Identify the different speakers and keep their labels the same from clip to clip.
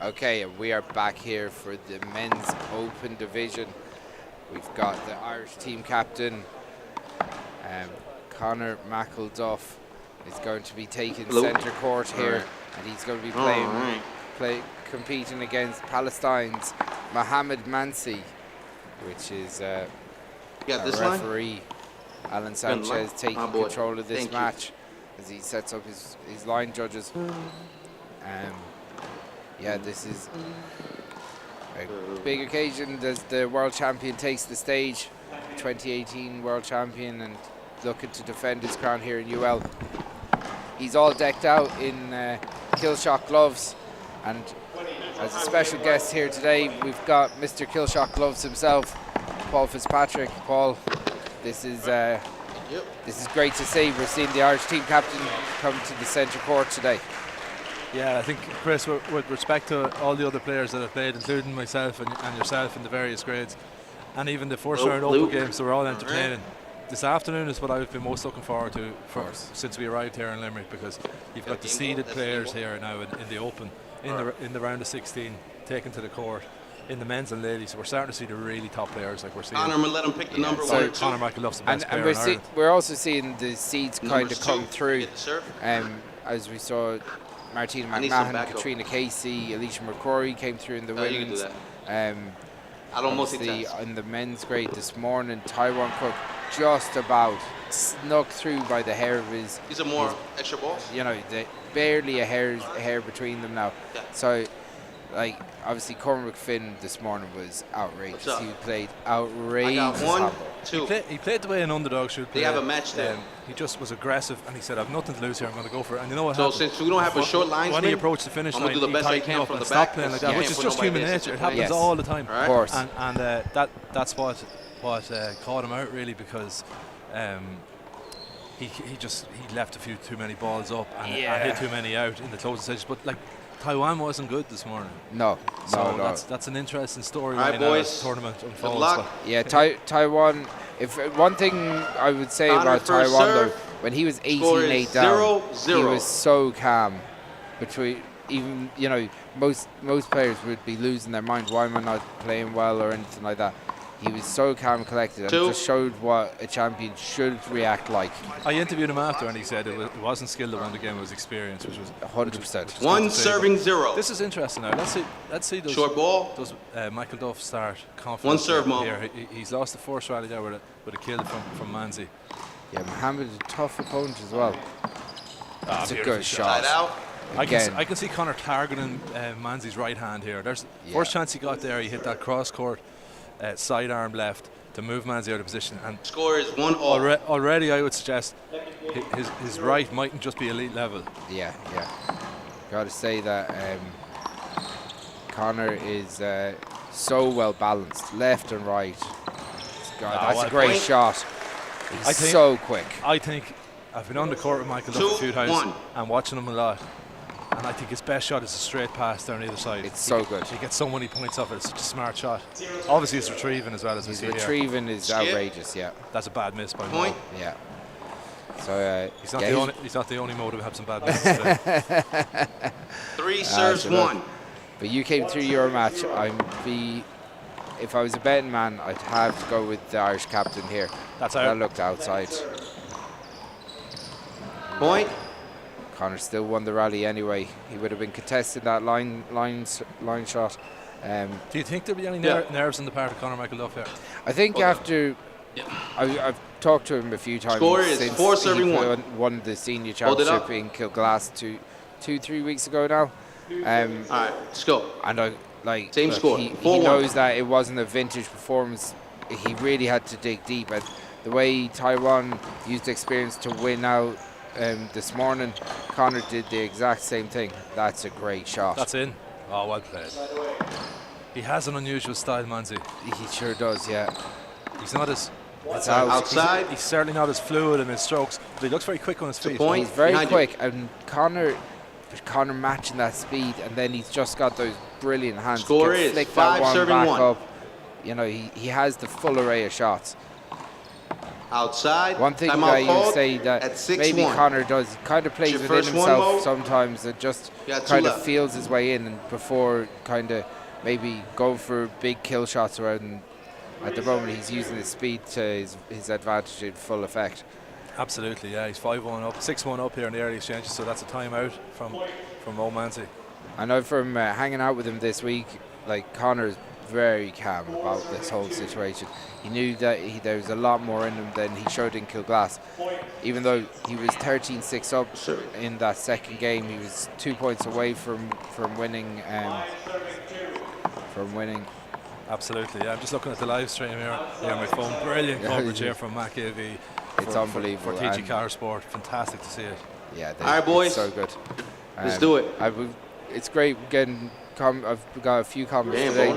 Speaker 1: Okay, and we are back here for the men's open division. We've got the Irish team captain, Conor McElduff, is going to be taking centre court here, and he's going to be competing against Palestine's Mohammed Mansi, which is a referee. Alan Sanchez taking control of this match as he sets up his line judges. Yeah, this is a big occasion as the world champion takes the stage, 2018 world champion, and looking to defend his crown here in UL. He's all decked out in kill shot gloves, and as a special guest here today, we've got Mr. Kill Shot Gloves himself, Paul Fitzpatrick. Paul, this is great to see. We're seeing the Irish team captain come to the centre court today.
Speaker 2: Yeah, I think, Chris, with respect to all the other players that have played, including myself and yourself in the various grades, and even the first round open games, so we're all entertaining. This afternoon is what I've been most looking forward to since we arrived here in Limerick, because you've got the seeded players here now in the open, in the round of 16, taken to the court. In the men's and ladies, so we're starting to see the really top players, like we're seeing.
Speaker 3: Conor, let him pick the number
Speaker 2: one. Conor McElduff's the best player in Ireland.
Speaker 1: We're also seeing the seeds kind of come through, as we saw Martina McMahon, Katrina Casey, Alicia McCrory came through in the women's. In the men's grade this morning, Taiwan Cook just about snuck through by the hair of his.
Speaker 3: These are more extra balls.
Speaker 1: You know, barely a hair between them now. Yeah. So, like, obviously Cormac Finn this morning was outrageous. He played outrageous.
Speaker 3: I got one, two.
Speaker 2: He played the way an underdog should play.
Speaker 3: They have a match there.
Speaker 2: He just was aggressive, and he said, "I've nothing to lose here. I'm going to go for it." And you know what
Speaker 3: so
Speaker 2: happened?
Speaker 3: Since we don't have a short line,
Speaker 2: when he approached the finish line, he tightened up and stopped playing like that, which is just human nature. It happens all the time.
Speaker 1: Of course.
Speaker 2: And that's what caught him out, really, because he left a few too many balls up and hit too many out in the closing stages. But like, Taiwan wasn't good this morning.
Speaker 1: No.
Speaker 2: That's an interesting story.
Speaker 3: Right, boys.
Speaker 2: As the tournament unfolds.
Speaker 1: Yeah, Taiwan. If one thing I would say about Taiwan, though, when he was 18-8 down, he was so calm. Even most players would be losing their mind. Why am I not playing well or anything like that? He was so calm and collected, and just showed what a champion should react like.
Speaker 2: I interviewed him after, and he said it wasn't skill that won the game; it was experience, which was
Speaker 1: 100%.
Speaker 3: One serving zero.
Speaker 2: This is interesting now. Let's see.
Speaker 3: Short ball.
Speaker 2: Does McElduff start confident?
Speaker 3: One serve
Speaker 2: here. He's lost the first rally there with a kill from Mansi.
Speaker 1: Yeah, Mohammed is a tough opponent as well. It's a good shot.
Speaker 2: I can see Conor targeting Mansi's right hand here. There's first chance he got there. He hit that cross court. Sidearm left to move Mansi out of position, and
Speaker 3: score is 1-1.
Speaker 2: Already, I would suggest his right mightn't just be elite level.
Speaker 1: Yeah. Got to say that Conor is so well balanced, left and right. That's a great shot. He's so quick.
Speaker 2: I think I've been on the court with McElduff a few times and watching him a lot. And I think his best shot is a straight pass down either side.
Speaker 1: It's so good.
Speaker 2: He gets so many points off it. It's such a smart shot. Obviously, his retrieving as well as we see here.
Speaker 1: His retrieving is outrageous. Yeah.
Speaker 2: That's a bad miss by
Speaker 3: Point.
Speaker 1: Yeah. So
Speaker 2: he's not the only motive have some bad misses today.
Speaker 3: 3 serves 1.
Speaker 1: But you came through your match. If I was a betting man, I'd have to go with the Irish captain here. That looked outside.
Speaker 3: Point.
Speaker 1: Conor still won the rally anyway. He would have been contesting that line shot.
Speaker 2: Do you think there'll be any nerves on the part of Conor McElduff here?
Speaker 1: I think after I've talked to him a few times since
Speaker 3: 4 serving
Speaker 1: he
Speaker 3: 1.
Speaker 1: won the senior championship in Kilglass 2-3 weeks ago now.
Speaker 3: All right, let's go.
Speaker 1: And
Speaker 3: same score.
Speaker 1: He knows that it wasn't a vintage performance. He really had to dig deep, and the way Taiwan used experience to win out this morning, Conor did the exact same thing. That's a great shot.
Speaker 2: That's in. Oh, well played. He has an unusual style, Mansi.
Speaker 1: He sure does, yeah.
Speaker 2: He's not as
Speaker 3: outside.
Speaker 2: He's certainly not as fluid in his strokes, but he looks very quick on his feet.
Speaker 1: He's very quick, and Conor matching that speed, and then he's just got those brilliant hands.
Speaker 3: Score
Speaker 1: he can
Speaker 3: is
Speaker 1: flick
Speaker 3: 5
Speaker 1: that one
Speaker 3: serving
Speaker 1: back
Speaker 3: 1.
Speaker 1: Up. He has the full array of shots.
Speaker 3: Outside.
Speaker 1: One thing
Speaker 3: Timeout
Speaker 1: that you
Speaker 3: called
Speaker 1: say that
Speaker 3: at 6-1.
Speaker 1: maybe Conor does, he kind of plays
Speaker 3: Your
Speaker 1: within
Speaker 3: first one,
Speaker 1: himself
Speaker 3: Mo?
Speaker 1: sometimes and just
Speaker 3: You got two
Speaker 1: kind of
Speaker 3: left.
Speaker 1: feels his way in, and before kind of maybe going for big kill shots around. And at the moment, he's using his speed to his advantage in full effect.
Speaker 2: Absolutely, yeah. He's 5-1 up, 6-1 up here in the early exchanges, so that's a timeout from Mansi.
Speaker 1: I know from hanging out with him this week, like Conor's very calm about this whole situation. He knew that there was a lot more in him than he showed in Kilglass. Even though he was 13-6 up in that second game, he was 2 points away from winning.
Speaker 2: Absolutely, yeah. I'm just looking at the live stream here on my phone. Brilliant coverage here from McElduff.
Speaker 1: It's unbelievable.
Speaker 2: For TG Car Sport. Fantastic to see it.
Speaker 1: Yeah,
Speaker 3: all right, boys.
Speaker 1: It's so good.
Speaker 3: Let's do it.
Speaker 1: It's great getting. I've got a few comments today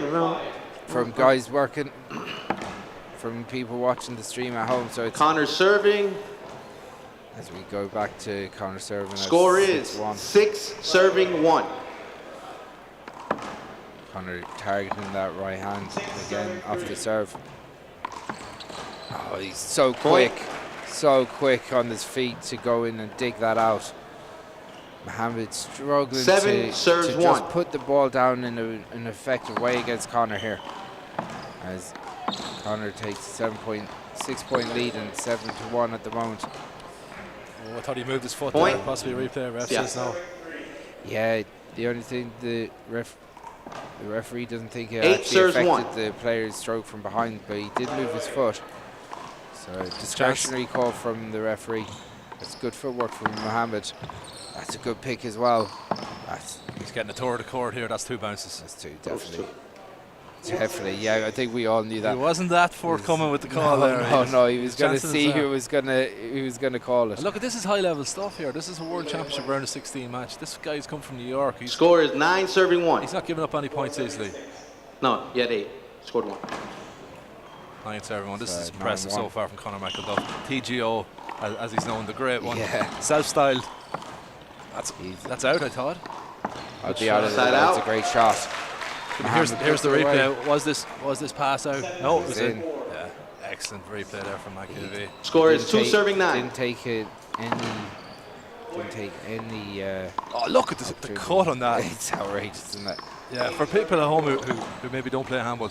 Speaker 1: from guys working, from people watching the stream at home. So it's
Speaker 3: Conor serving.
Speaker 1: as we go back to Conor serving.
Speaker 3: Score is 6-1.
Speaker 1: Conor targeting that right hand again off the serve. Oh, he's so quick on his feet to go in and dig that out. Mohammed struggling to just put the ball down in an effective way against Conor here, as Conor takes a 6-point lead and 7-1 at the moment.
Speaker 2: Oh, I thought he moved his foot
Speaker 3: Point.
Speaker 2: there, possibly a replay. Ref says no.
Speaker 1: Yeah, the only thing the referee doesn't think it
Speaker 3: 8
Speaker 1: actually
Speaker 3: serves
Speaker 1: affected
Speaker 3: 1.
Speaker 1: the player's stroke from behind, but he did move his foot. So discretionary call from the referee. It's good footwork from Mohammed. That's a good pick as well.
Speaker 2: He's getting a tour of the court here. That's 2 bounces.
Speaker 1: That's 2, definitely. Definitely, yeah. I think we all knew that.
Speaker 2: He wasn't that forthcoming with the call there.
Speaker 1: No, he was going to see who was going to call it.
Speaker 2: And look, this is high level stuff here. This is a World Championship round of 16 match. This guy's come from New York.
Speaker 3: Score is 9-1.
Speaker 2: He's not giving up any points easily.
Speaker 3: No, he had 8. Scored 1.
Speaker 2: 9-1. This is
Speaker 1: 9-1.
Speaker 2: impressive so far from Conor McElduff. TGO, as he's known, the great one.
Speaker 1: Yeah.
Speaker 2: Self-styled. That's out, I thought.
Speaker 1: I'll be out of it. That's a great shot.
Speaker 2: Here's the replay. Was this pass out? No, it was in.
Speaker 1: in.
Speaker 2: Yeah, excellent replay there from McElduff.
Speaker 3: Score is 2-9.
Speaker 1: Didn't take any.
Speaker 2: Oh, look at the cut on that.
Speaker 1: It's outrageous, isn't it?
Speaker 2: Yeah, for people at home who maybe don't play handball,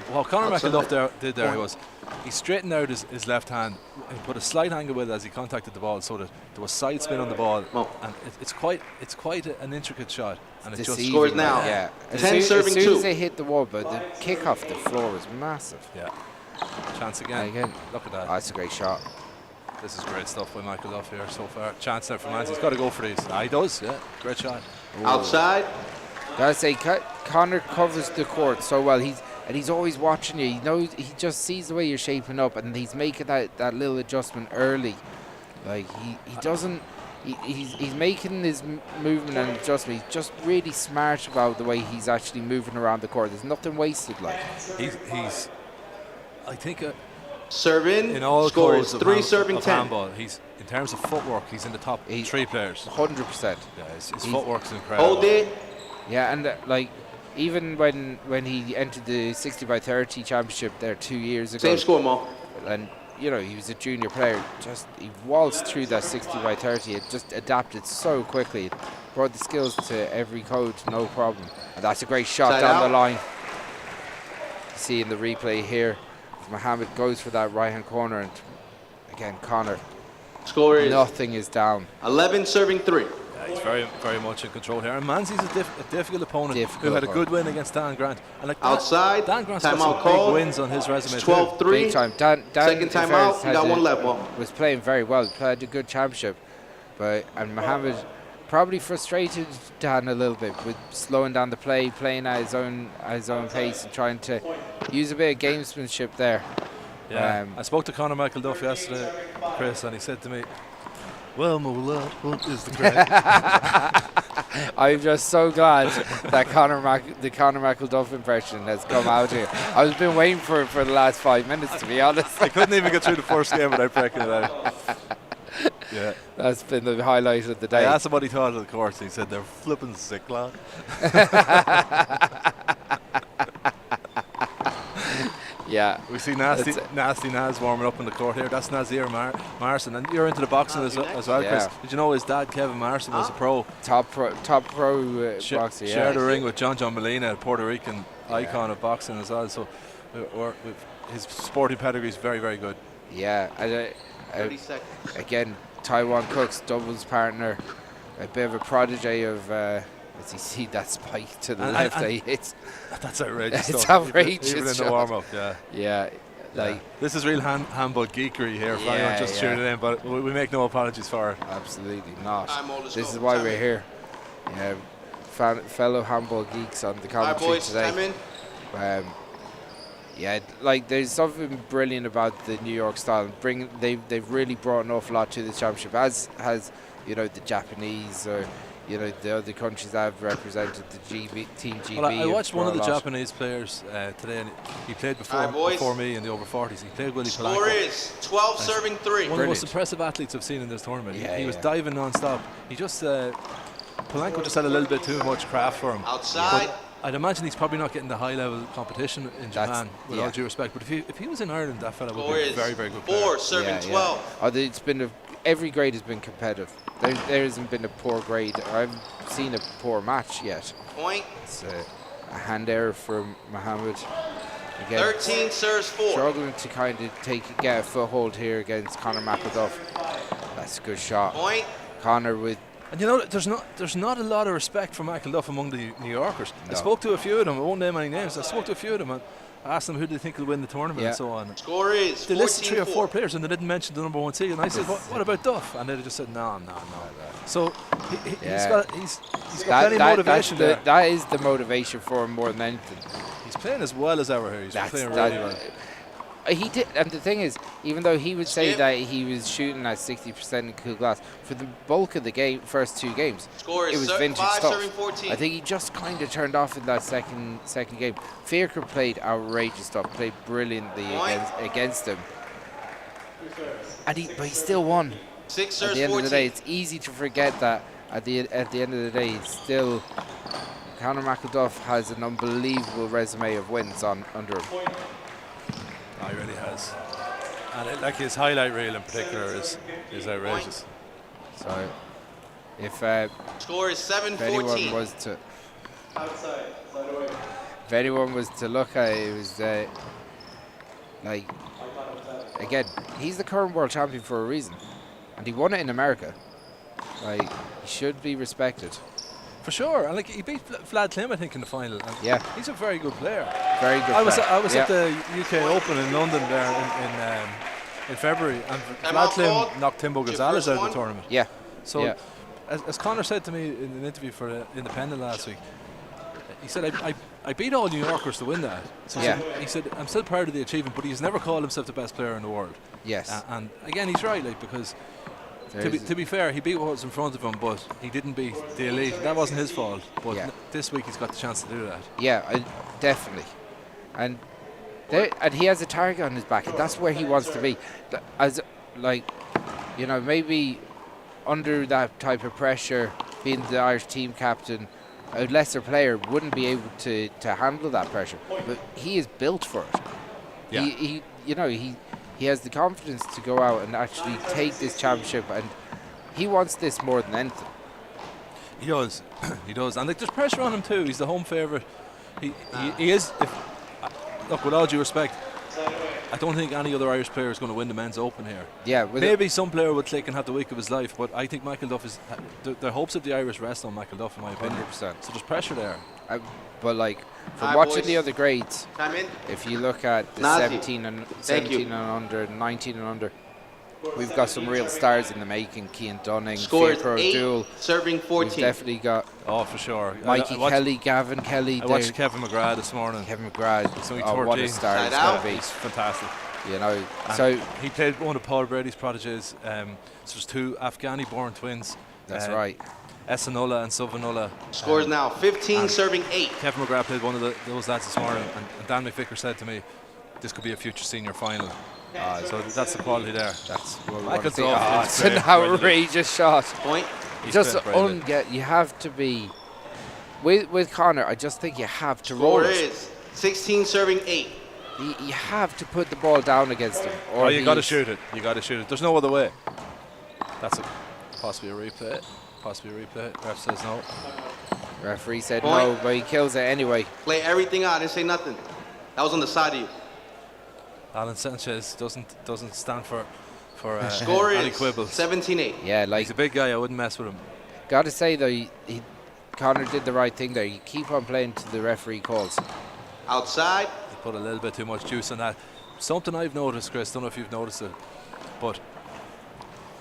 Speaker 2: what Conor McElduff did there was he straightened out his left hand and put a slight angle with it as he contacted the ball, so that there was side spin on the ball, and it's quite an intricate shot, and it just
Speaker 3: scores now.
Speaker 1: Yeah,
Speaker 3: 10 serving 2.
Speaker 1: As soon as they hit the wall, but the kick off the floor was massive.
Speaker 2: Yeah, chance again. Look at that.
Speaker 1: Oh, that's a great shot.
Speaker 2: This is great stuff by Mansi here so far. Chance now for Mansi. He's got to go for these. He does. Yeah, great shot.
Speaker 1: Ooh.
Speaker 3: Outside.
Speaker 1: Gotta say, Conor covers the court so well. He's always watching you. He knows. He just sees the way you're shaping up, and he's making that little adjustment early. Like he doesn't. He's making his movement and adjustment. He's just really smart about the way he's actually moving around the court. There's nothing wasted. Like
Speaker 2: he's I think
Speaker 3: serving.
Speaker 2: in all
Speaker 3: score
Speaker 2: codes
Speaker 3: is 3 serving
Speaker 2: of
Speaker 3: 10.
Speaker 2: Handball, he's in terms of footwork. He's in the top 3 players.
Speaker 1: 100%.
Speaker 2: Yeah, his footwork's incredible.
Speaker 3: Hold it.
Speaker 1: Yeah, and like even when he entered the 60x30 championship there 2 years ago.
Speaker 3: Same score, Mo.
Speaker 1: And you know, he was a junior player. He waltzed through that 60x30. It just adapted so quickly. It brought the skills to every code, no problem. And that's a great shot
Speaker 3: Side
Speaker 1: down
Speaker 3: out.
Speaker 1: the line. You see in the replay here, Mohammed goes for that right hand corner, and again Conor.
Speaker 3: Score is
Speaker 1: Nothing is down.
Speaker 3: 11 serving 3.
Speaker 2: Yeah, he's very, very much in control here. And Mansi's a difficult opponent who had a good win against Dan Grant. And like
Speaker 3: Outside.
Speaker 2: Dan Grant's got
Speaker 3: Timeout
Speaker 2: some
Speaker 3: call.
Speaker 2: big wins on his resume.
Speaker 3: 12-3.
Speaker 1: Big time. Dan
Speaker 3: Second time out. You got 1 left, Mo.
Speaker 1: was playing very well. Played a good championship, and Mohammed probably frustrated Dan a little bit with slowing down the play, playing at his own pace, and trying to use a bit of gamesmanship there.
Speaker 2: Yeah, I spoke to Conor McElduff yesterday, Chris, and he said to me, "Well, my lad, what is the crack?"
Speaker 1: I'm just so glad that the Conor McElduff impression has come out here. I've been waiting for the last 5 minutes, to be honest.
Speaker 2: I couldn't even get through the first game without breaking it out. Yeah,
Speaker 1: that's been the highlight of the day.
Speaker 2: I asked him what he thought of the course. He said they're flipping sick, lad.
Speaker 1: Yeah.
Speaker 2: We see nasty Naz warming up in the court here. That's Nazir Marson, and you're into the boxing as well, Chris.
Speaker 1: Yeah.
Speaker 2: Did you know his dad, Kevin Marson, was a pro?
Speaker 1: Top pro boxer. Yeah.
Speaker 2: Shared a ring with John Molina, a Puerto Rican icon of boxing as well. So his sporting pedigree is very, very good.
Speaker 1: Yeah.
Speaker 3: 30 seconds.
Speaker 1: Again, Taiwan Cook's doubles partner, a bit of a prodigy of. As you see that spike to the left, he hits.
Speaker 2: That's outrageous.
Speaker 1: It's
Speaker 2: stuff.
Speaker 1: outrageous.
Speaker 2: Even in the warm up,
Speaker 1: Yeah.
Speaker 2: This is real handball geekery here for anyone just tuning in, but we make no apologies for it.
Speaker 1: Absolutely not. This is why we're here. Yeah, fellow handball geeks on the commentary today. There's something brilliant about the New York style. They've really brought an awful lot to the championship, as has the Japanese or the other countries that have represented the Team GB.
Speaker 2: Well, I watched one of the Japanese players today, and he played before me in the over 40s. He played Willie Polanco.
Speaker 3: Score is 12 serving 3.
Speaker 2: One of the most impressive athletes I've seen in this tournament. He was diving non-stop. He just Polanco just had a little bit too much craft for him.
Speaker 3: Outside.
Speaker 2: But I'd imagine he's probably not getting the high-level competition in Japan, with all due respect. But if he was in Ireland, that fella would be a very, very good player.
Speaker 3: 4 serving 12.
Speaker 1: It's been every grade has been competitive. There hasn't been a poor grade. I haven't seen a poor match yet.
Speaker 3: Point.
Speaker 1: It's a hand error from Mohammed. Again,
Speaker 3: 13 serves 4.
Speaker 1: Struggling to kind of get a foothold here against Conor McElduff. That's a good shot.
Speaker 3: Point.
Speaker 1: Conor with.
Speaker 2: And there's not a lot of respect for McElduff among the New Yorkers.
Speaker 1: No.
Speaker 2: I spoke to a few of them. I won't name any names. I spoke to a few of them and asked them who they think will win the tournament and so on.
Speaker 3: Score is
Speaker 2: they listed 3 or 4 players and they didn't mention the number 1 seed. And I said, what about Duff? And they just said, no. So he's got plenty of motivation there.
Speaker 1: That is the motivation for him more than anything.
Speaker 2: He's playing as well as ever here. He's playing really well.
Speaker 1: He did, and the thing is, even though he would say that he was shooting at 60% in cool glass, for the bulk of the first 2 games, it was vintage stuff. I think he just kind of turned off in that second game. Fairker played outrageous stuff, played brilliantly against him, but he still won.
Speaker 3: 6 serves
Speaker 1: at the end
Speaker 3: 14.
Speaker 1: of the day, it's easy to forget that at the end of the day, it's still Conor McElduff has an unbelievable resume of wins under him.
Speaker 2: Oh, he really has. And his highlight reel in particular is outrageous.
Speaker 1: So, if
Speaker 3: score is 7-14.
Speaker 1: If anyone was to look at it, it was again, he's the current world champion for a reason, and he won it in America. He should be respected.
Speaker 2: For sure, and he beat Vlad Klim, I think, in the final. And he's a very good player.
Speaker 1: Very good.
Speaker 2: I was at the UK Open in London there in February, and Vlad Klim knocked Timbo Gonzalez out of the tournament.
Speaker 1: Yeah.
Speaker 2: So, as Conor said to me in an interview for Independent last week, he said, I beat all New Yorkers to win that. So he said, I'm still proud of the achievement, but he's never called himself the best player in the world.
Speaker 1: Yes.
Speaker 2: And again, he's right, because to be fair, he beat what was in front of him, but he didn't beat the elite. That wasn't his fault. But this week he's got the chance to do that. Yeah,
Speaker 1: definitely. And he has a target on his back, and that's where he wants to be. As maybe under that type of pressure, being the Irish team captain, a lesser player wouldn't be able to handle that pressure. But he is built for it. Yeah. He has the confidence to go out and actually take this championship, and he wants this more than anything.
Speaker 2: He does. He does. And there's pressure on him too. He's the home favourite. He is. Look, with all due respect, I don't think any other Irish player is going to win the men's open here.
Speaker 1: Yeah,
Speaker 2: maybe some player would click and have the week of his life, but I think McElduff is. The hopes of the Irish rest on McElduff, in my opinion.
Speaker 1: 100%.
Speaker 2: So there's pressure there.
Speaker 1: But from watching the other grades, if you look at the 17 and under, 19 and under, we've got some real stars in the making. Cian Dunning,
Speaker 3: Scores
Speaker 1: Faircrow
Speaker 3: 8, serving 14.
Speaker 1: We've definitely got.
Speaker 2: Oh, for sure.
Speaker 1: Mikey Kelly, Gavin Kelly.
Speaker 2: I watched Kevin McGrath this morning.
Speaker 1: Kevin McGrath.
Speaker 2: He's only 13.
Speaker 1: What a star he's going to be.
Speaker 2: He's fantastic.
Speaker 1: So
Speaker 2: he played one of Paul Brady's prodigies. So there's 2 Afghani-born twins.
Speaker 1: That's right.
Speaker 2: Esanola and Sovanulla.
Speaker 3: Scores now 15, serving 8.
Speaker 2: Kevin McGrath played one of those lads this morning, and Dan McVicker said to me, this could be a future senior final. So that's the quality there.
Speaker 1: That's
Speaker 2: what
Speaker 1: it's an outrageous shot.
Speaker 3: Point.
Speaker 1: Just you have to be with Conor. I just think you have to roll
Speaker 3: Score
Speaker 1: it.
Speaker 3: is 16, serving 8.
Speaker 1: You have to put the ball down against him. Or
Speaker 2: Oh, you got to
Speaker 1: he's-
Speaker 2: shoot it. You got to shoot it. There's no other way. That's possibly a replay. Possibly a replay. Ref says no.
Speaker 1: Referee said
Speaker 3: Point.
Speaker 1: no, but he kills it anyway.
Speaker 3: Play everything out. I didn't say nothing. That was on the side of you.
Speaker 2: Alan Sanchez doesn't stand for
Speaker 3: Score
Speaker 2: any
Speaker 3: is
Speaker 2: quibbles.
Speaker 3: 17-8.
Speaker 1: Yeah, like,
Speaker 2: He's a big guy. I wouldn't mess with him.
Speaker 1: gotta say though, Conor did the right thing there. You keep on playing to the referee calls.
Speaker 3: Outside.
Speaker 2: He put a little bit too much juice on that. Something I've noticed, Chris. Don't know if you've noticed it, but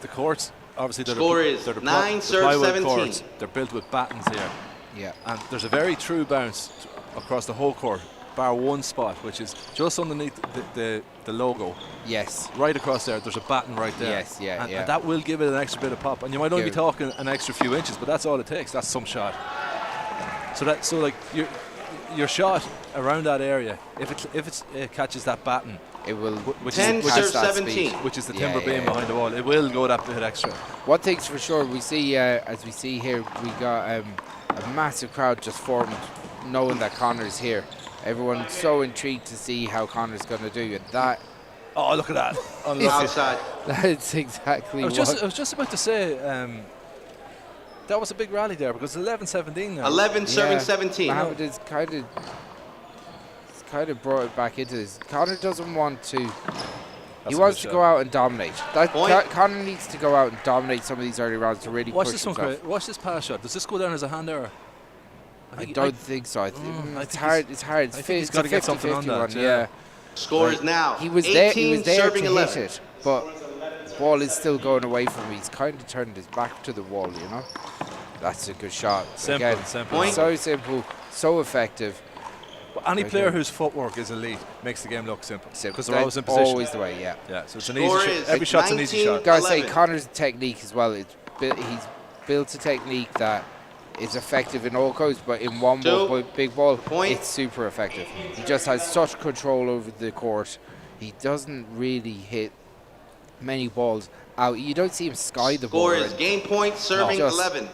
Speaker 2: the courts obviously
Speaker 3: Score is
Speaker 2: they're
Speaker 3: 9, serve
Speaker 2: plywood
Speaker 3: 17.
Speaker 2: courts. They're built with battens here.
Speaker 1: Yeah.
Speaker 2: And there's a very true bounce across the whole court, bar one spot, which is just underneath the logo.
Speaker 1: Yes.
Speaker 2: Right across there, there's a batten right there.
Speaker 1: Yes, yeah,
Speaker 2: and,
Speaker 1: yeah.
Speaker 2: and that will give it an extra bit of pop. And you might only be
Speaker 1: Give it-
Speaker 2: talking an extra few inches, but that's all it takes. That's some shot. So like your shot around that area, if it catches that batten,
Speaker 1: It will.
Speaker 2: which
Speaker 3: 10,
Speaker 2: is
Speaker 3: serve
Speaker 1: past that
Speaker 3: 17.
Speaker 1: speed.
Speaker 2: which is the
Speaker 1: Yeah,
Speaker 2: timber beam
Speaker 1: yeah.
Speaker 2: behind the wall, it will go that bit extra.
Speaker 1: One thing's for sure, we see as we see here, we got a massive crowd just formed, knowing that Conor's here. Everyone's so intrigued to see how Conor's going to do it. That
Speaker 2: Oh, look at that! Unlucky.
Speaker 3: Outside.
Speaker 1: that's exactly
Speaker 2: I was
Speaker 1: what.
Speaker 2: just about to say that was a big rally there because it's 11-17 now.
Speaker 3: 11 serving
Speaker 1: Yeah.
Speaker 3: 17.
Speaker 1: Mohammed is kind of brought it back into this. Conor doesn't want to.
Speaker 2: That's
Speaker 1: He
Speaker 2: a
Speaker 1: wants
Speaker 2: good
Speaker 1: to
Speaker 2: shot.
Speaker 1: go out and dominate.
Speaker 3: Point.
Speaker 1: Conor needs to go out and dominate some of these early rounds to really
Speaker 2: Watch
Speaker 1: push
Speaker 2: this one,
Speaker 1: himself.
Speaker 2: Craig. Watch this pass shot. Does this go down as a hand error?
Speaker 1: I don't think so.
Speaker 2: I
Speaker 1: It's
Speaker 2: think
Speaker 1: hard.
Speaker 2: he's-
Speaker 1: It's hard. It's
Speaker 2: I think he's
Speaker 1: it's a
Speaker 2: gotta get something on
Speaker 1: 50-50
Speaker 2: that,
Speaker 1: one,
Speaker 2: yeah.
Speaker 3: Score is now
Speaker 1: He was
Speaker 3: 18
Speaker 1: there. He was there
Speaker 3: serving
Speaker 1: to
Speaker 3: 11.
Speaker 1: hit it, but the ball is still going away from him. He's kind of turned his back to the wall. You know, that's a good shot.
Speaker 2: Simple,
Speaker 1: Again,
Speaker 2: simple.
Speaker 3: Point.
Speaker 1: so simple, so effective.
Speaker 2: But any
Speaker 1: Right
Speaker 2: player
Speaker 1: here.
Speaker 2: wose footwork is elite makes the game look simple because
Speaker 1: That's
Speaker 2: they're always in position.
Speaker 1: Always the way. Yeah.
Speaker 2: Yeah, so it's an
Speaker 3: Score
Speaker 2: easy
Speaker 3: is
Speaker 2: shot. Every shot's an easy
Speaker 3: 19.
Speaker 2: shot.
Speaker 1: Gotta say,
Speaker 3: 11.
Speaker 1: Conor's technique as well. He's built a technique that is effective in all codes, but in one ball,
Speaker 3: Two.
Speaker 1: big ball,
Speaker 3: Point.
Speaker 1: it's super effective. He just has such control over the court. He doesn't really hit many balls out. You don't see him sky the ball,
Speaker 3: Score
Speaker 1: or
Speaker 3: is
Speaker 1: anything,
Speaker 3: game point serving
Speaker 1: Just-
Speaker 3: 11.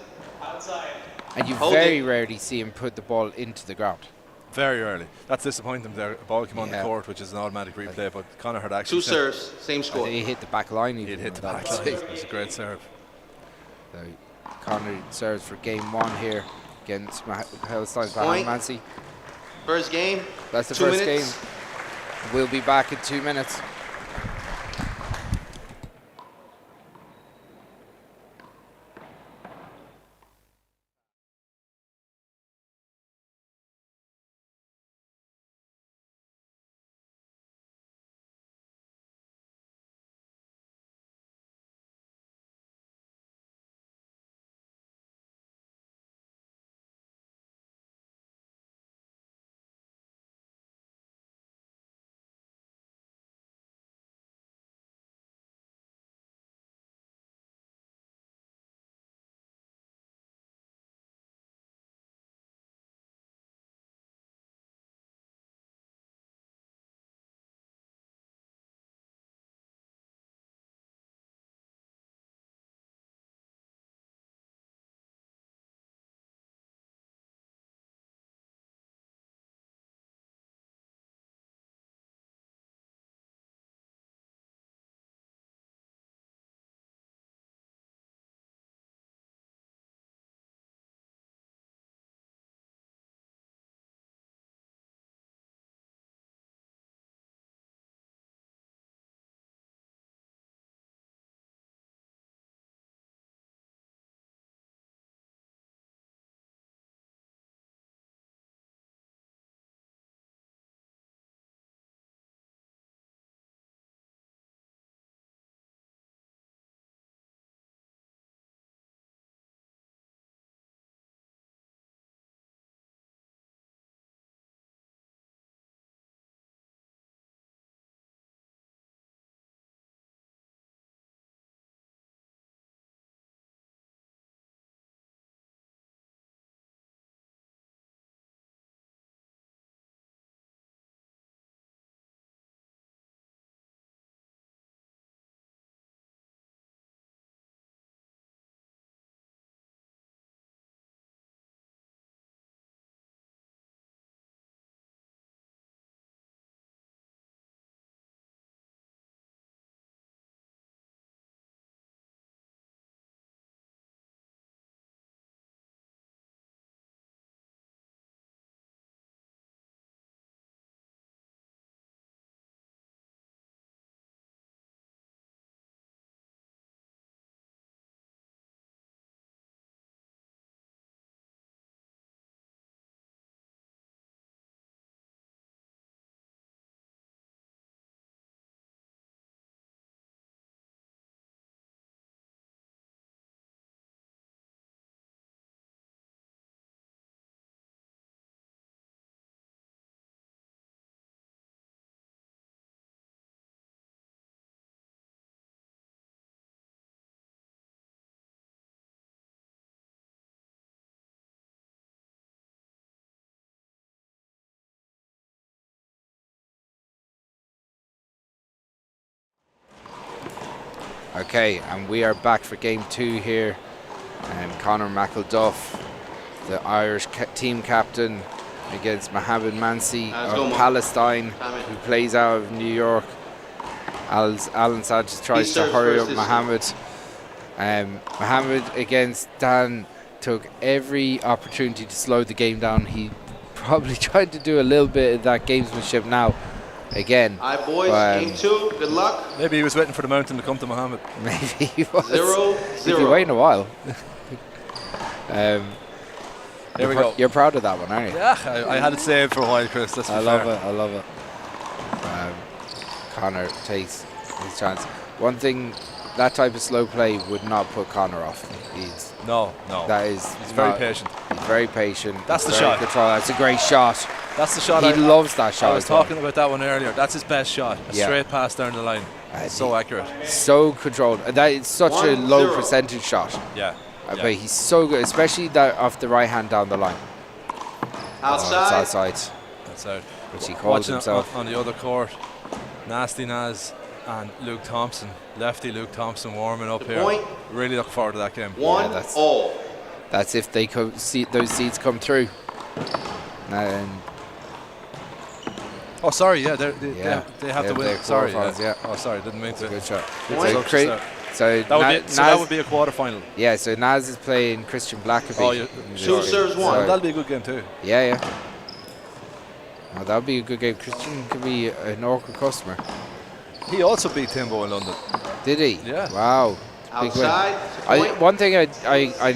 Speaker 1: and you
Speaker 3: Hold
Speaker 1: very
Speaker 3: it.
Speaker 1: rarely see him put the ball into the ground.
Speaker 2: Very early. That's disappointing. There, a ball came on the
Speaker 1: Yeah.
Speaker 2: court, which is an automatic replay, but Conor had actually
Speaker 3: 2
Speaker 2: said
Speaker 3: serves, same
Speaker 1: I
Speaker 3: score.
Speaker 1: think he hit the back line.
Speaker 2: he'd
Speaker 1: even
Speaker 2: hit the
Speaker 1: on
Speaker 2: back
Speaker 1: that.
Speaker 2: line. It was a great serve.
Speaker 1: So Conor serves for game one here against Palestine's
Speaker 3: Point.
Speaker 1: Mansi.
Speaker 3: First game,
Speaker 1: That's the
Speaker 3: 2
Speaker 1: first
Speaker 3: minutes.
Speaker 1: game. We'll be back in 2 minutes. Okay, and we are back for game 2 here. Conor McElduff, the Irish team captain, against Mohamed Mansi of Palestine, who plays out of New York. Alan Sanchez tries to hurry up Mohamed. Mohamed against Dan took every opportunity to slow the game down. He probably tried to do a little bit of that gamesmanship now. Again.
Speaker 3: All right, boys, game 2. Good luck.
Speaker 2: Maybe he was waiting for the mountain to come to Mohamed.
Speaker 1: Maybe he was.
Speaker 3: 0-0.
Speaker 1: He's been waiting a while.
Speaker 2: Here we go.
Speaker 1: You're proud of that one, aren't you?
Speaker 2: Yeah, I had it saved for a while, Chris.
Speaker 1: I love it. I love it. Conor takes his chance. One thing, that type of slow play would not put Conor off.
Speaker 2: No.
Speaker 1: He's
Speaker 2: very patient.
Speaker 1: He's very patient.
Speaker 2: That's the shot.
Speaker 1: That's a great shot.
Speaker 2: That's the shot.
Speaker 1: He loves that shot.
Speaker 2: I was talking about that one earlier. That's his best shot. A straight pass down the line. So accurate.
Speaker 1: So controlled. That is such a low percentage shot.
Speaker 2: Yeah.
Speaker 1: But he's so good, especially that off the right hand down the line.
Speaker 3: Outside.
Speaker 1: It's outside.
Speaker 2: That's out.
Speaker 1: Which he calls
Speaker 2: Watching
Speaker 1: himself.
Speaker 2: On the other court, Nasty Naz and Luke Thompson, lefty Luke Thompson warming up here.
Speaker 3: Point.
Speaker 2: Really look forward to that game.
Speaker 3: 1-0.
Speaker 1: That's if they see those seeds come through.
Speaker 2: Oh, sorry, yeah, they have to win. Sorry,
Speaker 1: yeah.
Speaker 2: Oh, sorry, didn't mean to.
Speaker 1: Good shot.
Speaker 2: So that would be a quarter-final.
Speaker 1: Yeah, so Naz is playing Christian Blackaby.
Speaker 3: Oh, 2 serves 1.
Speaker 2: That'll be a good game too.
Speaker 1: Yeah. Well, that'll be a good game. Christian could be an awkward customer.
Speaker 2: He also beat Timbo in London.
Speaker 1: Did he?
Speaker 2: Yeah.
Speaker 1: Wow.
Speaker 3: Outside.
Speaker 1: One thing I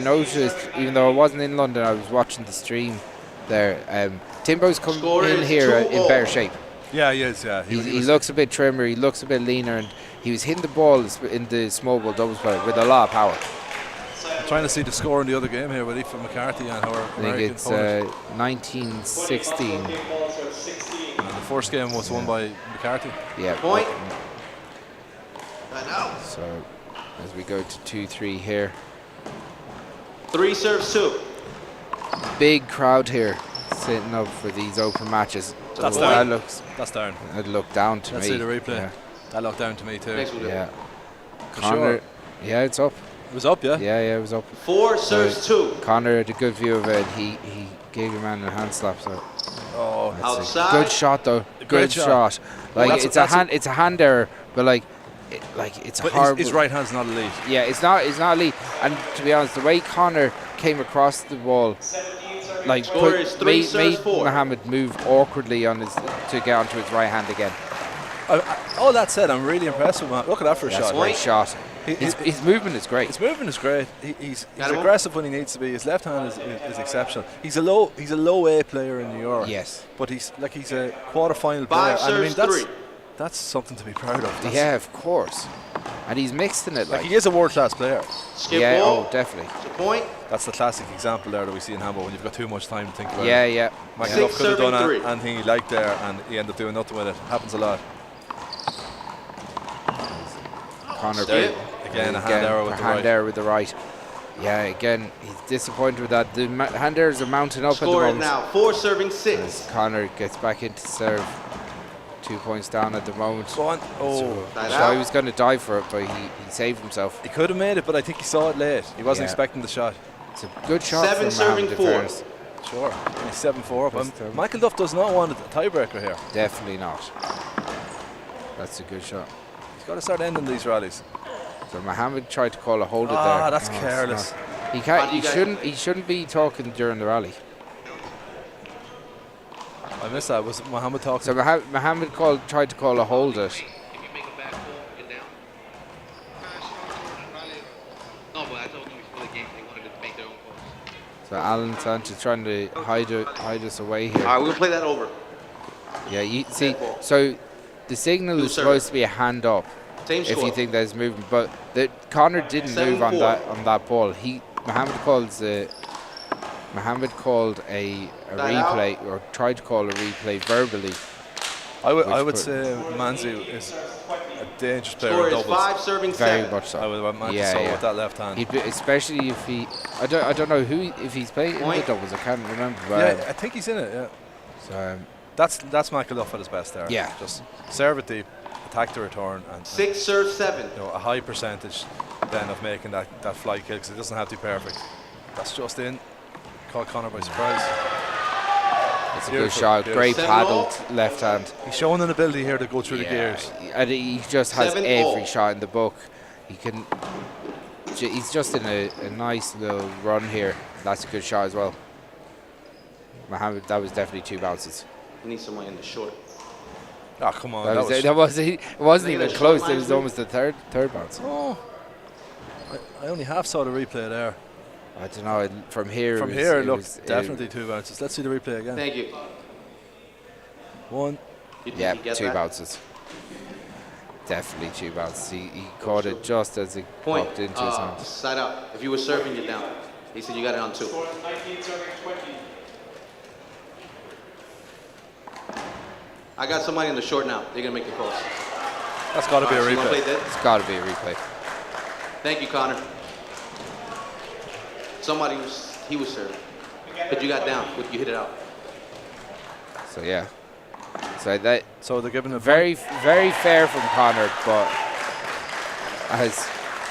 Speaker 1: noticed, even though I wasn't in London, I was watching the stream there. Timbo's come in here in better shape.
Speaker 2: Yeah, he is. Yeah,
Speaker 1: he looks a bit trimmer. He looks a bit leaner, and he was hitting the ball in the small ball doubles play with a lot of power.
Speaker 2: I'm trying to see the score in the other game here with Aoife McCarthy and her American
Speaker 1: opponent. I think it's 1916.
Speaker 2: And the first game was won by McCarthy.
Speaker 1: Yeah.
Speaker 3: Point.
Speaker 1: So as we go to 2-3 here.
Speaker 3: 3 serves 2.
Speaker 1: Big crowd here sitting up for these open matches.
Speaker 2: That's
Speaker 1: down.
Speaker 2: That's down.
Speaker 1: That looked down to me.
Speaker 2: Let's see the replay.
Speaker 1: Yeah.
Speaker 2: That looked down to me too.
Speaker 1: Yeah.
Speaker 2: Conor,
Speaker 1: sure. Yeah, it's up.
Speaker 2: It was up, yeah?
Speaker 1: Yeah, it was up.
Speaker 3: 4 serves 2.
Speaker 1: Conor had a good view of it. He gave your man a hand slap. So.
Speaker 2: Oh,
Speaker 3: outside.
Speaker 1: Good shot though. Good shot. Like well, it's a hand error, but like it's hard.
Speaker 2: His right hand's not elite.
Speaker 1: Yeah, it's not elite. And to be honest, the way Conor came across the ball, like made Mohamed move awkwardly on to get onto his right hand again.
Speaker 2: All that said, I'm really impressed with Mohamed. Look at that for a shot.
Speaker 1: Great shot. His movement is great.
Speaker 2: His movement is great. He's aggressive when he needs to be. His left hand is exceptional. He's a low A player in New York.
Speaker 1: Yes.
Speaker 2: But he's a quarter-final player. And I mean that's something to be proud of.
Speaker 1: Yeah, of course. And he's mixed in it.
Speaker 2: Like he is a world-class player.
Speaker 3: Skip
Speaker 1: yeah,
Speaker 3: ball.
Speaker 1: Oh, definitely.
Speaker 3: It's a point.
Speaker 2: That's the classic example there that we see in handball when you've got too much time to think about it.
Speaker 1: Yeah.
Speaker 2: McElduff could have done anything he liked there, and he ended up doing nothing with it. Happens a lot.
Speaker 1: Conor
Speaker 2: again a hand error with the right.
Speaker 1: Yeah, again he's disappointed with that. The hand errors are mounting up
Speaker 3: Score
Speaker 1: at the moment.
Speaker 3: Now 4 serving 6.
Speaker 1: As Conor gets back into serve. 2 points down at the moment.
Speaker 2: Go on.
Speaker 1: So he was going to dive for it, but he saved himself.
Speaker 2: He could have made it, but I think he saw it late. He wasn't expecting the shot.
Speaker 1: It's a good shot.
Speaker 3: 7 serving 4.
Speaker 2: Sure. He's 7-4 up. McElduff does not want a tiebreaker here.
Speaker 1: Definitely not. That's a good shot.
Speaker 2: He's got to start ending these rallies.
Speaker 1: So Mohamed tried to call a hold it there.
Speaker 2: That's careless.
Speaker 1: He can't. He shouldn't be talking during the rally.
Speaker 2: I missed that. Was Mohamed talking?
Speaker 1: So Mohamed tried to call a hold it. So Alan Sanchez trying to hide us away here.
Speaker 3: All right, we'll play that over.
Speaker 1: Yeah, you see. So the signal is supposed to be a hand up. If you think there's movement, but Conor didn't move on that ball. Mohamed called a replay, or tried to call a replay verbally.
Speaker 2: I would say Mansi is a dangerous player.
Speaker 3: Score is 5 serving 7.
Speaker 1: Very much so.
Speaker 2: I would want Mansi with that left hand.
Speaker 1: Especially if I don't know if he's playing in the doubles. I can't remember.
Speaker 2: Yeah, I think he's in it. Yeah.
Speaker 1: So
Speaker 2: that's McElduff at his best there.
Speaker 1: Yeah.
Speaker 2: Just serve it deep. attack the return, and
Speaker 3: 6 serve 7.
Speaker 2: you know, a high percentage then of making that fly kick, because it doesn't have to be perfect. That's just in. Caught Conor by surprise.
Speaker 1: It's a good shot. Great paddled left hand.
Speaker 2: He's showing an ability here to go through the gears.
Speaker 1: And he just has
Speaker 3: 7-0.
Speaker 1: every shot in the book. He can. He's just in a nice little run here. That's a good shot as well. Mohammed, that was definitely 2 bounces.
Speaker 3: You need someone in the short.
Speaker 2: Oh, come on.
Speaker 1: It wasn't even
Speaker 3: that
Speaker 1: close.
Speaker 3: short
Speaker 1: It was
Speaker 3: line
Speaker 1: almost the third bounce.
Speaker 2: Oh, I only half saw the replay there.
Speaker 1: I don't know. From here,
Speaker 2: From here, it looked definitely 2 bounces. Let's see the replay again.
Speaker 3: Thank you.
Speaker 2: 1.
Speaker 1: Yeah,
Speaker 3: You get
Speaker 1: 2
Speaker 3: that?
Speaker 1: bounces. Definitely 2 bounces. He caught it just as it
Speaker 3: Point.
Speaker 1: popped into his hand.
Speaker 3: Side out. If you were serving, you're down. He said you got it on 2.
Speaker 4: Score 19 serving 20.
Speaker 3: I got somebody in the short now. They're going to make the cross.
Speaker 2: That's got to be a
Speaker 3: Alright, so you wanna play
Speaker 2: replay.
Speaker 3: dead?
Speaker 1: It's got to be a replay.
Speaker 3: Thank you, Conor. He was serving. But you got down. You hit it out.
Speaker 1: So yeah. So that
Speaker 2: So they're giving a
Speaker 1: very fair from Conor, but as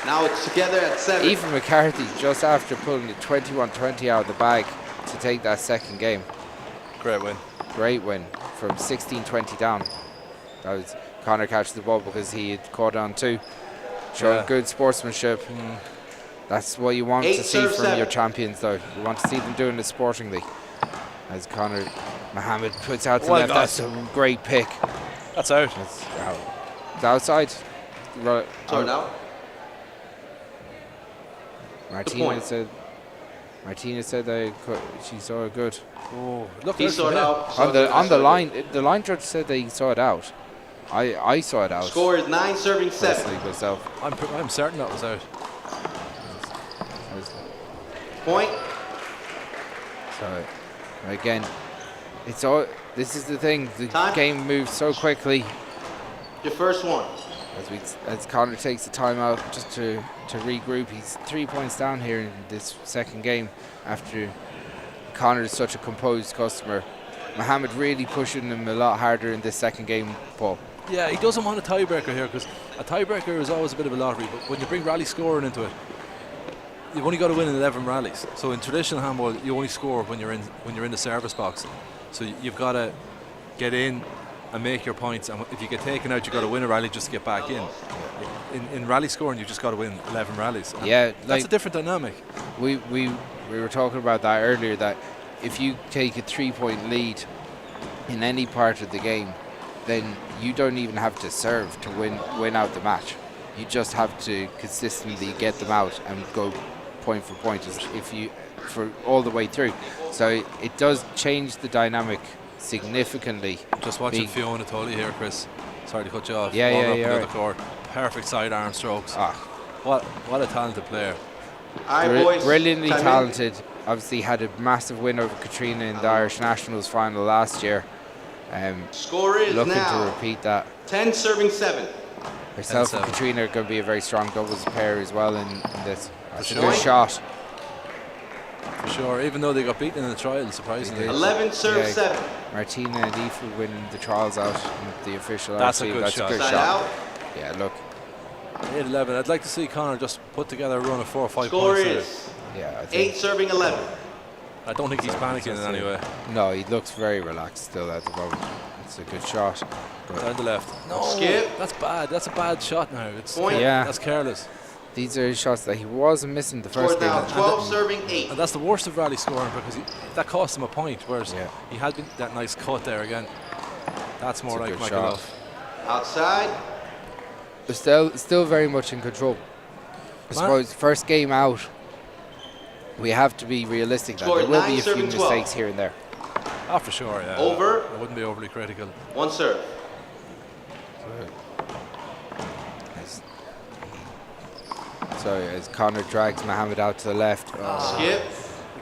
Speaker 3: Now it's together at 7.
Speaker 1: Ethan McCarthy, just after pulling the 21-20 out of the bag to take that second game.
Speaker 2: great win.
Speaker 1: Great win from 16-20 down. That was Conor catches the ball because he had caught on 2. Showing good sportsmanship. That's what you want
Speaker 3: 8
Speaker 1: to see
Speaker 3: serve
Speaker 1: from
Speaker 3: 7.
Speaker 1: your champions, though. You want to see them doing it sportingly. As Conor Mohammed puts out to
Speaker 2: Well
Speaker 1: left.
Speaker 2: done.
Speaker 1: That's a great pick.
Speaker 2: That's out.
Speaker 1: That's out. It's outside. Right.
Speaker 3: Turn out.
Speaker 1: Martina said that she saw it good.
Speaker 2: Oh, look,
Speaker 3: He
Speaker 2: there's
Speaker 3: saw it
Speaker 2: the hit.
Speaker 3: out.
Speaker 1: On the line, the line judge said that he saw it out. I saw it out.
Speaker 3: Score is 9 serving 7.
Speaker 1: Personally myself.
Speaker 2: I'm certain that was out.
Speaker 3: Point.
Speaker 1: So again, it's all. This is the thing. The
Speaker 3: Time.
Speaker 1: game moves so quickly.
Speaker 3: Your first one.
Speaker 1: As Conor takes the time out just to regroup. He's 3 points down here in this second game after Conor is such a composed customer. Mohammed really pushing him a lot harder in this second game, Paul.
Speaker 2: Yeah, he doesn't want a tiebreaker here, because a tiebreaker is always a bit of a lottery. But when you bring rally scoring into it, you've only got to win in 11 rallies. So in traditional handball, you only score when you're in the service box. So you've got to get in and make your points. And if you get taken out, you've got to win a rally just to get back in. In rally scoring, you've just got to win 11 rallies. And
Speaker 1: Yeah,
Speaker 2: that's a different dynamic.
Speaker 1: We were talking about that earlier, that if you take a 3-point lead in any part of the game, then you don't even have to serve to win out the match. You just have to consistently get them out and go point for point for all the way through. So it does change the dynamic significantly.
Speaker 2: Just watching Fiona Tully here, Chris. Sorry to cut you off.
Speaker 1: Yeah,
Speaker 2: Walking
Speaker 1: yeah,
Speaker 2: up
Speaker 1: yeah,
Speaker 2: the
Speaker 1: right.
Speaker 2: other court. Perfect sidearm strokes. What a talented player.
Speaker 3: All right, boys.
Speaker 1: Brilliantly
Speaker 3: time in.
Speaker 1: talented. Obviously had a massive win over Katrina in the Irish Nationals final last year.
Speaker 3: Score is
Speaker 1: Looking
Speaker 3: now
Speaker 1: to repeat that.
Speaker 3: 10 serving 7.
Speaker 1: Herself and
Speaker 2: 10-7.
Speaker 1: Katrina are going to be a very strong doubles pair as well in this. That's a
Speaker 2: sure.
Speaker 1: good shot.
Speaker 2: For sure, even though they got beaten in the trial, surprisingly.
Speaker 3: 11 serve
Speaker 1: Yeah.
Speaker 3: 7.
Speaker 1: Martina and Aoife winning the trials out in the official.
Speaker 2: That's a
Speaker 1: RC.
Speaker 2: good
Speaker 1: That's
Speaker 2: shot.
Speaker 1: a good
Speaker 3: Side
Speaker 1: shot.
Speaker 3: out.
Speaker 1: Yeah, look.
Speaker 2: 8-11. I'd like to see Conor just put together a run of 4 or 5
Speaker 3: Score
Speaker 2: points there.
Speaker 3: is
Speaker 1: Yeah, I
Speaker 3: 8
Speaker 1: think.
Speaker 3: serving 11.
Speaker 2: I don't think he's panicking in any way.
Speaker 1: No, he looks very relaxed still at the moment. It's a good shot. But
Speaker 2: Down the left. No,
Speaker 3: Skip.
Speaker 2: that's bad. That's a bad shot now. It's
Speaker 3: Point.
Speaker 1: Yeah.
Speaker 2: That's careless.
Speaker 1: these are shots that he wasn't missing the
Speaker 3: Score
Speaker 1: first
Speaker 3: is
Speaker 1: game.
Speaker 3: now 12 serving 8.
Speaker 2: And that's the worst of rally scoring, because that cost him a point, whereas
Speaker 1: Yeah.
Speaker 2: he had been that nice cut there again. That's more
Speaker 1: It's a
Speaker 2: like
Speaker 1: good
Speaker 2: McElduff.
Speaker 1: shot.
Speaker 3: Outside.
Speaker 1: They're still very much in control. I suppose first game out, we have to be realistic that
Speaker 3: Score
Speaker 1: there will be
Speaker 3: 9
Speaker 1: a few
Speaker 3: serving 12.
Speaker 1: mistakes here and there.
Speaker 2: Oh, for sure, yeah.
Speaker 3: Over.
Speaker 2: I wouldn't be overly critical.
Speaker 3: 1 serve.
Speaker 1: So as Conor drags Mohammed out to the left.
Speaker 3: Skip.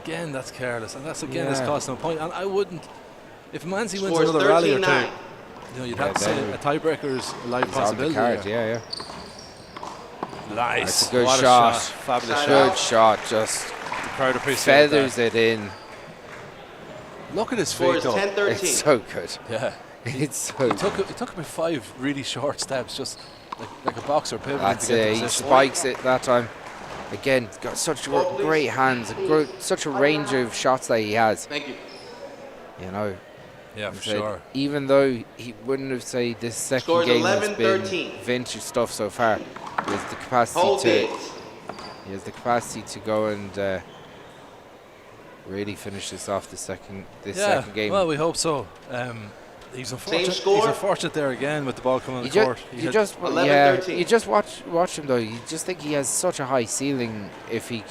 Speaker 2: Again, that's careless, and that's that's
Speaker 1: Yeah.
Speaker 2: costing him a point. And I wouldn't, if Mansi wins
Speaker 3: Score is
Speaker 2: another rally or two,
Speaker 3: 13-9.
Speaker 2: you'd
Speaker 1: Yeah,
Speaker 2: have to say
Speaker 1: then
Speaker 2: a tiebreaker is a live
Speaker 1: It's on the
Speaker 2: possibility.
Speaker 1: card,
Speaker 2: here.
Speaker 1: yeah.
Speaker 2: Nice.
Speaker 1: That's a good
Speaker 2: What
Speaker 1: shot.
Speaker 2: Fabulous
Speaker 3: Side
Speaker 2: shot.
Speaker 1: Good shot, just
Speaker 2: The crowd appreciates
Speaker 1: feathers
Speaker 2: that.
Speaker 1: it in.
Speaker 2: Look at his
Speaker 3: Score
Speaker 2: feet,
Speaker 3: is
Speaker 2: though.
Speaker 3: 10-13.
Speaker 1: It's so good.
Speaker 2: Yeah.
Speaker 1: It's so.
Speaker 2: It took about 5 really short steps, just like a boxer pivoting
Speaker 1: That's
Speaker 2: to get the
Speaker 1: it. He
Speaker 2: position.
Speaker 1: spikes it that time. Again, he's got such great hands, such a range of shots that he has.
Speaker 3: Thank you.
Speaker 1: You know.
Speaker 2: Yeah, for
Speaker 1: Said,
Speaker 2: sure.
Speaker 1: even though he wouldn't have said this second
Speaker 3: Scores
Speaker 1: game has
Speaker 3: 11-13.
Speaker 1: been vintage stuff so far, he has the capacity
Speaker 3: Hold it.
Speaker 1: he has the capacity to go and really finish this off second game.
Speaker 2: Well, we hope so. He's unfortunate.
Speaker 3: score?
Speaker 2: He's unfortunate there again with the ball coming on the court.
Speaker 1: You just
Speaker 3: 11-13.
Speaker 1: you just watch him though. You just think he has such a high ceiling. If he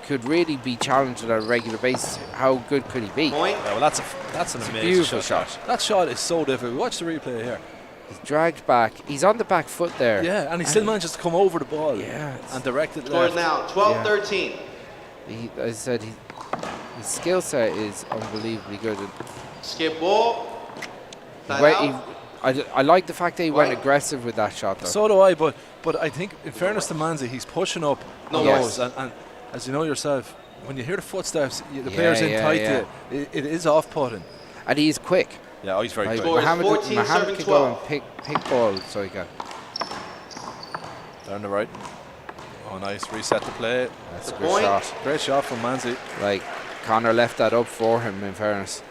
Speaker 1: could really be challenged on a regular basis, how good could he be?
Speaker 3: Point.
Speaker 2: Yeah, well, that's an amazing
Speaker 1: Beautiful shot.
Speaker 2: That shot is so difficult. Watch the replay here.
Speaker 1: He's dragged back. He's on the back foot there.
Speaker 2: Yeah, and he still manages to come over the ball.
Speaker 1: Yeah,
Speaker 2: and direct it
Speaker 3: Scores
Speaker 2: left.
Speaker 3: now 12-13.
Speaker 1: As I said, his skill set is unbelievably good. And
Speaker 3: Skip ball. Side
Speaker 1: Wait,
Speaker 3: out.
Speaker 1: I like the fact that he went
Speaker 3: Right.
Speaker 1: aggressive with that shot though.
Speaker 2: So do I, but I think in fairness to Mansi, he's pushing up
Speaker 3: No,
Speaker 2: on
Speaker 1: yes.
Speaker 2: those, and as you know yourself, when you hear the footsteps, the player's in tight
Speaker 1: yeah.
Speaker 2: to you, it is off-putting.
Speaker 1: And he's quick.
Speaker 2: Yeah, he's very
Speaker 1: Like,
Speaker 2: quick.
Speaker 3: Scores
Speaker 1: Mohammed
Speaker 3: 14,
Speaker 1: Mohammed
Speaker 3: serving
Speaker 1: can go
Speaker 3: 12.
Speaker 1: and pick ball, so he can.
Speaker 2: Down the right. Oh, nice. Reset the play.
Speaker 1: That's a
Speaker 3: The
Speaker 1: good
Speaker 3: point.
Speaker 1: shot.
Speaker 2: Great shot from Mansi.
Speaker 1: Like, Conor left that up for him, in fairness.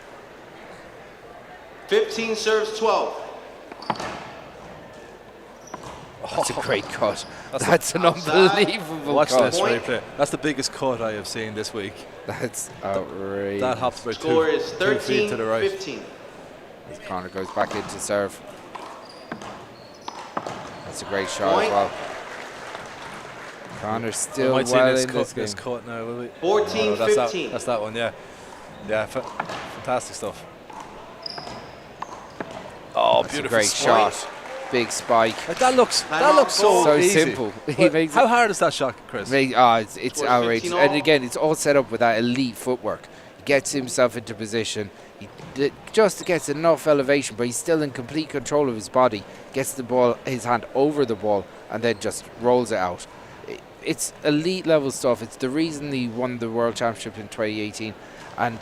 Speaker 3: 15 serves 12.
Speaker 1: That's a great cut.
Speaker 2: That's
Speaker 1: That's an
Speaker 3: outside.
Speaker 1: unbelievable
Speaker 2: Watch
Speaker 1: cut.
Speaker 2: this
Speaker 3: Point.
Speaker 2: replay. That's the biggest cut I have seen this week.
Speaker 1: That's outrageous.
Speaker 2: That hops about
Speaker 3: Score
Speaker 2: two,
Speaker 3: is
Speaker 2: 2 feet to the right.
Speaker 3: 13-15.
Speaker 1: As Conor goes back into serve. That's a great shot
Speaker 3: Point.
Speaker 1: as well. Conor's
Speaker 2: We
Speaker 1: still
Speaker 2: might see
Speaker 1: well
Speaker 2: this
Speaker 1: in
Speaker 2: cut,
Speaker 1: this
Speaker 2: this
Speaker 1: game.
Speaker 2: cut now, will we?
Speaker 3: 14,
Speaker 2: that's
Speaker 3: 15.
Speaker 2: That's that one, yeah. Yeah, fantastic stuff. Oh,
Speaker 1: That's a
Speaker 2: beautiful
Speaker 1: great
Speaker 2: spike.
Speaker 1: shot. Big spike.
Speaker 2: Like, that looks
Speaker 3: Time
Speaker 2: so,
Speaker 3: out.
Speaker 1: So
Speaker 2: easy.
Speaker 1: simple. He
Speaker 2: But
Speaker 1: makes
Speaker 2: how
Speaker 1: it-
Speaker 2: hard is that shot, Chris?
Speaker 1: It's
Speaker 3: Scores
Speaker 1: outrageous.
Speaker 3: 15
Speaker 1: And
Speaker 3: all.
Speaker 1: again, it's all set up with that elite footwork. He gets himself into position. He just gets enough elevation, but he's still in complete control of his body. Gets the ball, his hand over the ball, and then just rolls it out. It's elite level stuff. It's the reason he won the World Championship in 2018, and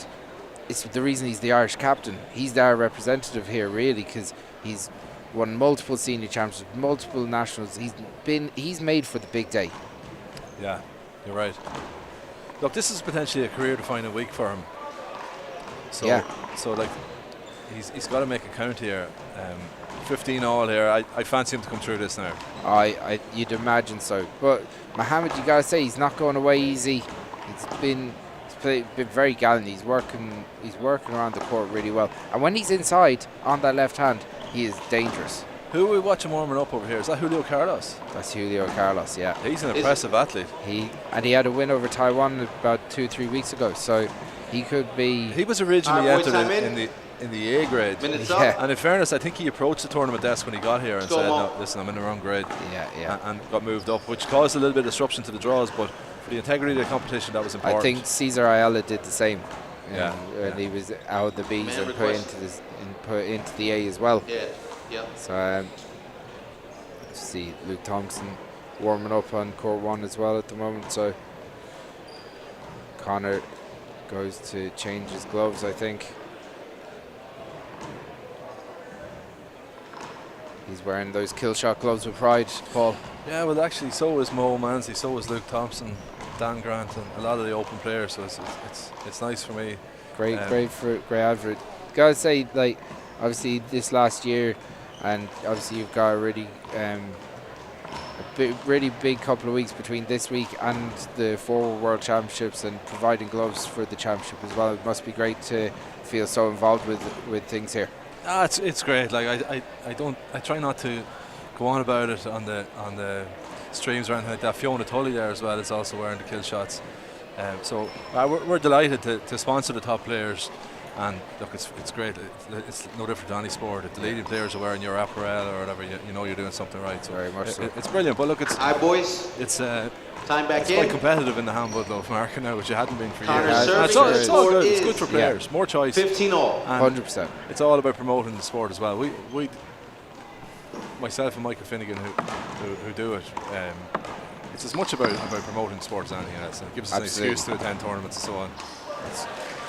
Speaker 1: it's the reason he's the Irish captain. He's our representative here, really, because he's won multiple senior championships, multiple nationals. He's made for the big day.
Speaker 2: Yeah, you're right. Look, this is potentially a career-defining week for him. So,
Speaker 1: Yeah.
Speaker 2: So like, he's got to make a count here. 15 all here. I fancy him to come through this now.
Speaker 1: You'd imagine so. But Mohammed, you gotta say, he's not going away easy. He's been very gallant. He's working around the court really well. And when he's inside on that left hand, he is dangerous.
Speaker 2: Who are we watching warming up over here? Is that Julio Carlos?
Speaker 1: That's Julio Carlos, yeah.
Speaker 2: He's an impressive athlete.
Speaker 1: He had a win over Taiwan about 2-3 weeks ago, so he could be.
Speaker 2: He was originally
Speaker 3: Boys,
Speaker 2: entered
Speaker 3: time
Speaker 2: in the A grade.
Speaker 3: Minutes
Speaker 1: Yeah.
Speaker 3: up.
Speaker 2: And in fairness, I think he approached the tournament desk when he got here and
Speaker 3: Let's go,
Speaker 2: said,
Speaker 3: Mo.
Speaker 2: no, listen, I'm in the wrong grade.
Speaker 1: Yeah.
Speaker 2: And got moved up, which caused a little bit of disruption to the draws, but for the integrity of the competition, that was important.
Speaker 1: I think Cesar Ayala did the same.
Speaker 2: Yeah,
Speaker 1: When he was out of the B's
Speaker 3: Man
Speaker 1: and
Speaker 3: request.
Speaker 1: put into the A as well.
Speaker 3: Yeah.
Speaker 1: So see Luke Thompson warming up on court 1 as well at the moment. So Conor goes to change his gloves, I think. He's wearing those kill shot gloves with pride, Paul.
Speaker 2: Yeah, well, actually, so is Mo Mansi, so is Luke Thompson, Dan Grant, and a lot of the open players. So it's nice for me.
Speaker 1: Great advert. Gotta say, like, obviously this last year, and obviously you've got a really big couple of weeks between this week and the 4 World Championships, and providing gloves for the championship as well. It must be great to feel so involved with things here.
Speaker 2: It's great. Like I try not to go on about it on the streams or anything like that. Fiona Tully there as well is also wearing the kill shots. So we're delighted to sponsor the top players. And look, it's great. It's no different to any sport. If the leading players are wearing your apparel or whatever, you know you're doing something right. So
Speaker 1: Very much so.
Speaker 2: it's brilliant. But look, it's
Speaker 3: All right, boys. Time back
Speaker 2: it's quite
Speaker 3: in.
Speaker 2: competitive in the handball though, market now, which it hadn't been for
Speaker 3: Conor
Speaker 2: years.
Speaker 3: serving
Speaker 2: And it's all good. It's
Speaker 3: is-
Speaker 2: good for players. More choice.
Speaker 3: 15 all.
Speaker 2: And
Speaker 1: 100%.
Speaker 2: it's all about promoting the sport as well. We myself and Michael Finnegan who do it. It's as much about promoting sport as anything else. And it gives us
Speaker 1: Absolutely.
Speaker 2: an excuse to attend tournaments and so on.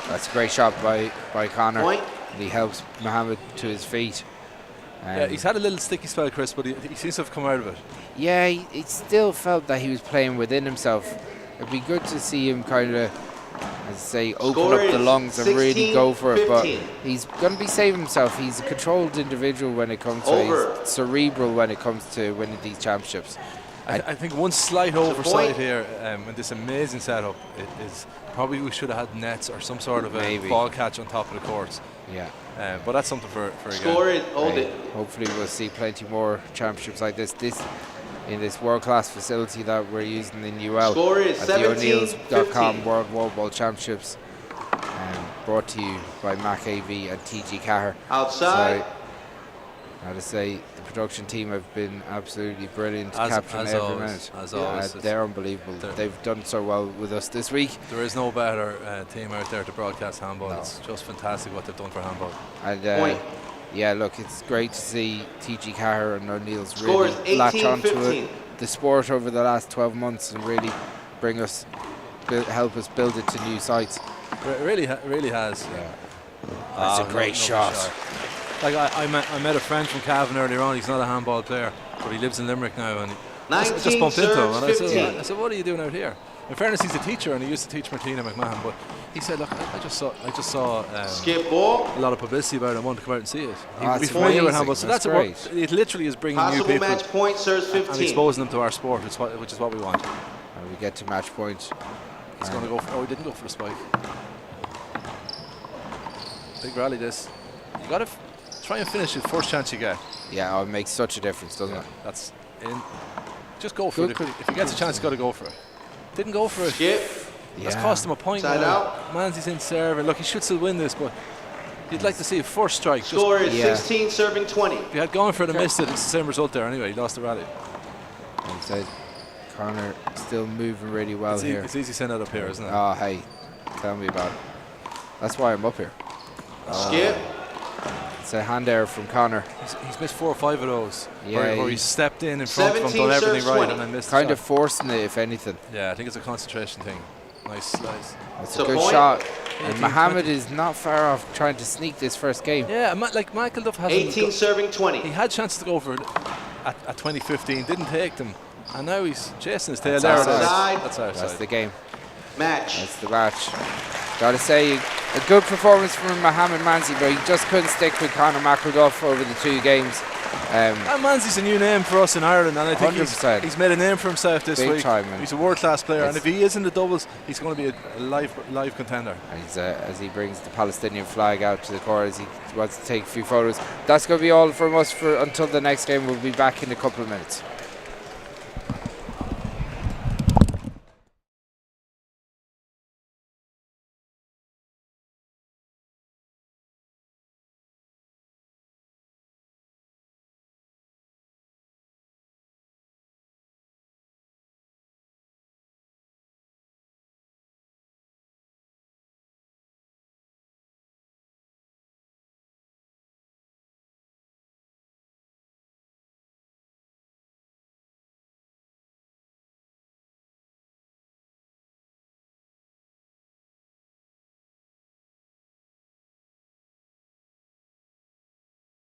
Speaker 1: That's a great shot by Conor.
Speaker 3: Point.
Speaker 1: and he helps Mohammed to his feet.
Speaker 2: Yeah, he's had a little sticky spell, Chris, but he seems to have come out of it.
Speaker 1: Yeah, he still felt that he was playing within himself. It'd be good to see him kind of, as I say, open up the lungs and really go for it. But he's going to be saving himself. He's a controlled individual when it comes to, he's cerebral when it comes to winning these championships.
Speaker 2: I think one slight oversight here in this amazing setup is probably we should have had nets or some sort of a ball catch on top of the courts.
Speaker 1: Yeah.
Speaker 2: But that's something for
Speaker 3: Score
Speaker 2: again.
Speaker 3: it, hold it.
Speaker 1: Hopefully we'll see plenty more championships like this in this world-class facility that we're using in UL.
Speaker 3: Score is
Speaker 1: at the O'Neills.com World Wallball Championships, brought to you by Mac AV and TG Caher.
Speaker 3: Outside.
Speaker 1: So, I have to say, the production team have been absolutely brilliant,
Speaker 2: As
Speaker 1: capturing every
Speaker 2: always,
Speaker 1: minute.
Speaker 2: as always.
Speaker 1: They're unbelievable. They've done so well with us this week.
Speaker 2: There is no better team out there to broadcast handball. No. It's just fantastic what they've done for handball.
Speaker 1: And yeah, look, it's great to see TG Caher and O'Neills really latch onto the sport over the last 12 months and really bring us, help us build it to new sites.
Speaker 2: It really has.
Speaker 1: Yeah. That's a great shot.
Speaker 2: Like I met a friend from Cavan earlier on. He's not a handball player, but he lives in Limerick now, and I just bumped into him. And I said, "What are you doing out here?" In fairness, he's a teacher, and he used to teach Martina McMahon. But he said, "Look, I just saw
Speaker 3: skip ball.
Speaker 2: A lot of publicity about it. I wanted to come out and see it."
Speaker 1: He'd
Speaker 2: be familiar with handball, so that's
Speaker 1: great.
Speaker 2: It literally is bringing
Speaker 3: Possible
Speaker 2: new people
Speaker 3: match point, serves 15.
Speaker 2: and exposing them to our sport, which is what we want.
Speaker 1: And we get to match point.
Speaker 2: He's going to go for. Oh, he didn't go for the spike. Big rally. This. You got to try and finish it first chance you get.
Speaker 1: Yeah, it makes such a difference, doesn't it?
Speaker 2: That's in. Just go for it. If he gets a chance, he's got to go for it. Didn't go for it.
Speaker 3: Skip.
Speaker 2: That's cost him a point.
Speaker 3: Side out.
Speaker 2: Mansi's in serve. Look, he should still win this, but you'd like to see a first strike.
Speaker 3: Score is 16, serving 20.
Speaker 2: If he had gone for it and missed it, it's the same result there anyway. He lost the rally.
Speaker 1: Inside. Conor still moving really well here.
Speaker 2: It's easy send it up here, isn't it?
Speaker 1: Oh, hey, tell me about it. That's why I'm up here.
Speaker 3: Skip.
Speaker 1: It's a hand error from Conor.
Speaker 2: He's missed 4 or 5 of those.
Speaker 1: Yeah,
Speaker 2: where he stepped in front of him, done everything right, and then missed.
Speaker 1: Kind of forcing it, if anything.
Speaker 2: Yeah, I think it's a concentration thing. Nice slice.
Speaker 1: That's a good shot. And Mohammed is not far off trying to sneak this first game.
Speaker 2: Yeah, like McElduff has
Speaker 3: 18 serving 20.
Speaker 2: He had chances to go for it at 2015, didn't take them, and now he's chasing his tail.
Speaker 3: That's
Speaker 2: there
Speaker 3: outside.
Speaker 2: That's outside.
Speaker 1: That's the game.
Speaker 3: Match.
Speaker 1: That's the match. Gotta say, a good performance from Mohammed Mansi, but he just couldn't stick with Conor McElduff over the 2 games.
Speaker 2: And Mansi's a new name for us in Ireland, and I think he's made a name for himself this week. He's a world-class player, and if he is in the doubles, he's going to be a live contender.
Speaker 1: And he's, as he brings the Palestinian flag out to the court, as he wants to take a few photos. That's going to be all from us until the next game. We'll be back in a couple of minutes.